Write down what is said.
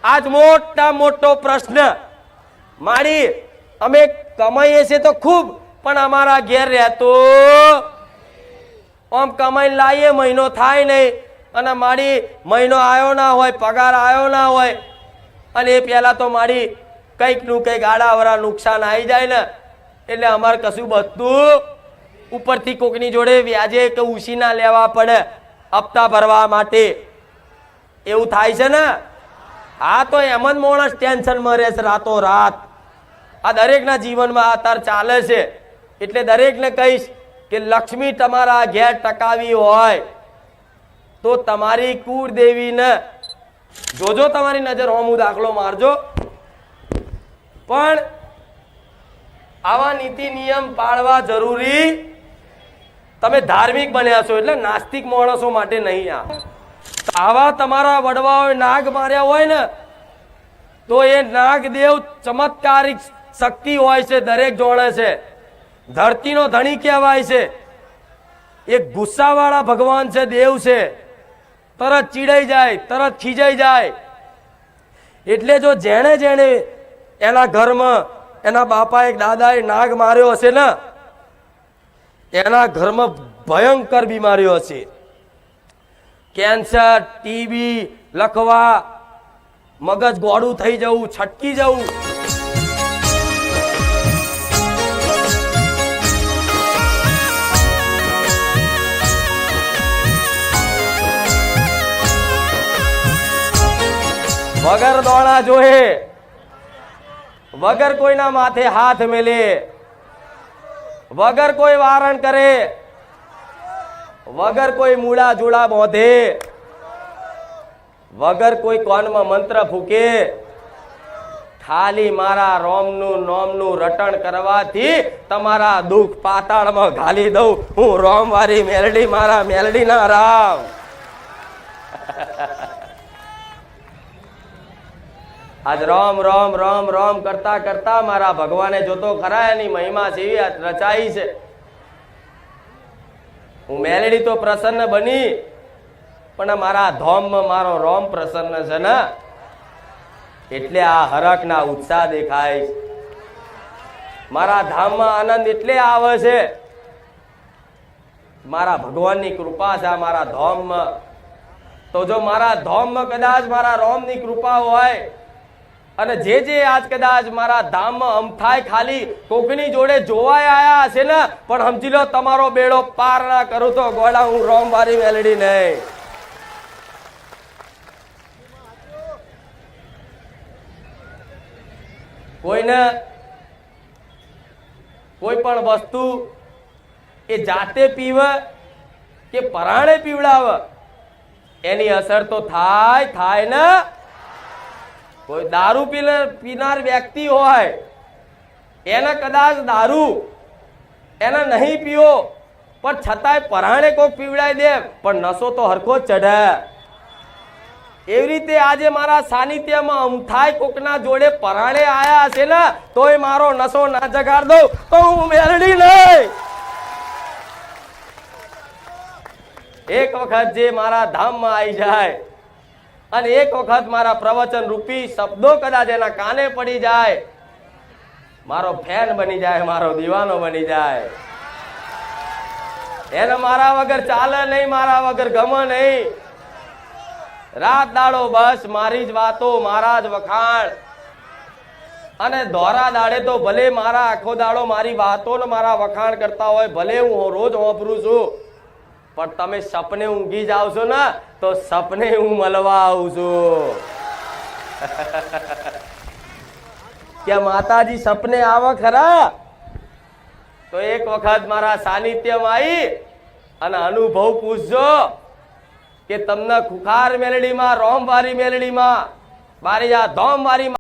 આજ મોટા મોટો પ્રશ્ન મારી અમે કમાઈએ છે તો ખૂબ પણ અમારા ઘેર રહેતો આમ કમાઈને લાવીએ મહિનો થાય નહીં અને મારી મહિનો આવ્યો ના હોય પગાર આવ્યો ના હોય અને એ પહેલા તો મારી કંઈક નું કંઈક આડાવરા નુકસાન આવી જાય ને એટલે અમારે કશું બધું ઉપરથી કોકની જોડે વ્યાજે કે ઉછીના લેવા પડે હપ્તા ભરવા માટે એવું થાય છે ને હા તો એમ જ માણસ ટેન્શનમાં રહે છે રાતો રાત આ દરેકના જીવનમાં અત્યારે ચાલે છે એટલે દરેકને કહીશ કે લક્ષ્મી તમારા ઘેર ટકાવી હોય તો તમારી કુળદેવીને જોજો તમારી નજર હોમું દાખલો મારજો પણ આવા નીતિ નિયમ પાળવા જરૂરી તમે ધાર્મિક બન્યા છો એટલે નાસ્તિક માણસો માટે નહીં આવા તમારા વડવાઓએ નાગ માર્યા હોય ને તો એ નાગદેવ ચમત્કારિક શક્તિ હોય છે દરેક જોડે છે ધરતીનો ધણી કહેવાય છે એક ગુસ્સાવાળા ભગવાન છે દેવ છે તરત ચીડાઈ જાય તરત ખીજાઈ જાય એટલે જો જેણે જેણે એના ઘરમાં એના બાપા એક દાદાએ નાગ માર્યો હશે ને એના ઘરમાં ભયંકર બીમારીઓ હશે કેન્સર ટીબી લખવા મગજ ગોળું થઈ જવું છટકી જવું વગર દોડા જોહે વગર કોઈના માથે હાથ મેલે વગર કોઈ વારણ કરે વગર કોઈ મૂળા જુળા બોધે વગર કોઈ કોનમાં મંત્ર ફૂકે ખાલી મારા રોમનું નોમનું રટણ કરવાથી તમારા દુઃખ પાતાળમાં ઘાલી દઉં હું રોમ વારી મેલડી મારા મેલડી ના રામ આજ રોમ રોમ રોમ રોમ કરતા કરતા મારા ભગવાને જોતો ખરા એની મહિમા જેવી રચાઈ છે હું મેલડી તો પ્રસન્ન બની પણ મારા ધોમમાં મારો રોમ પ્રસન્ન છે ને એટલે આ હરખ ના ઉત્સાહ દેખાય મારા ધામમાં આનંદ એટલે આવે છે મારા ભગવાનની કૃપા છે મારા ધોમમાં તો જો મારા ધોમમાં કદાચ મારા રોમની કૃપા હોય અને જે આજ કદાચ મારા ધામમાં અમથાય ખાલી કોકની જોડે જોવાય આયા હશે ને પણ સમજી લો તમારો બેડો પાર ના કરું તો ગોળા હું રોમ વારી મેલડી નહીં કોઈને કોઈ પણ વસ્તુ એ જાતે પીવે કે પરાણે પીવડાવે એની અસર તો થાય ને કોઈ દારૂ પીનાર વ્યક્તિ હોય એને કદાચ દારૂ એને નહીં પીવો પણ છતાંય પરાણે કોઈ પીવડાઈ દે પણ નશો તો હરખો જ ચઢે એવી રીતે આજે મારા સાનિધ્યમાં અમથાય કોકના જોડે પરાણે આયા હશે ને તોય મારો નશો ના જગાડ દઉં તો હું મેલડી નહીં એક વખત જે મારા ધામમાં આવી જાય અને એક વખત મારા પ્રવચન રૂપી શબ્દો કદાચ એના કાને પડી જાય મારો ફેન બની જાય મારો દીવાનો બની જાય એને મારા વગર ચાલે નહીં મારા વગર ગમે નહીં રાત દાડો બસ મારી જ વાતો મારા જ વખાણ અને દોરા દાડે તો ભલે મારા આખો દાડો મારી વાતો ને મારા વખાણ કરતા હોય ભલે હું રોજ વાપરું છું પણ તમે સપને ઊંઘી જાવ છો ને તો સપને હું મળવા આવું છું કે માતાજી સપને આવે ખરા તો એક વખત મારા સાનિધ્યમાં આવી અને અનુભવ પૂછજો કે તમને ખુખાર મેલડીમાં રોમ વારી મેલડીમાં મારી આ ધોમ વારી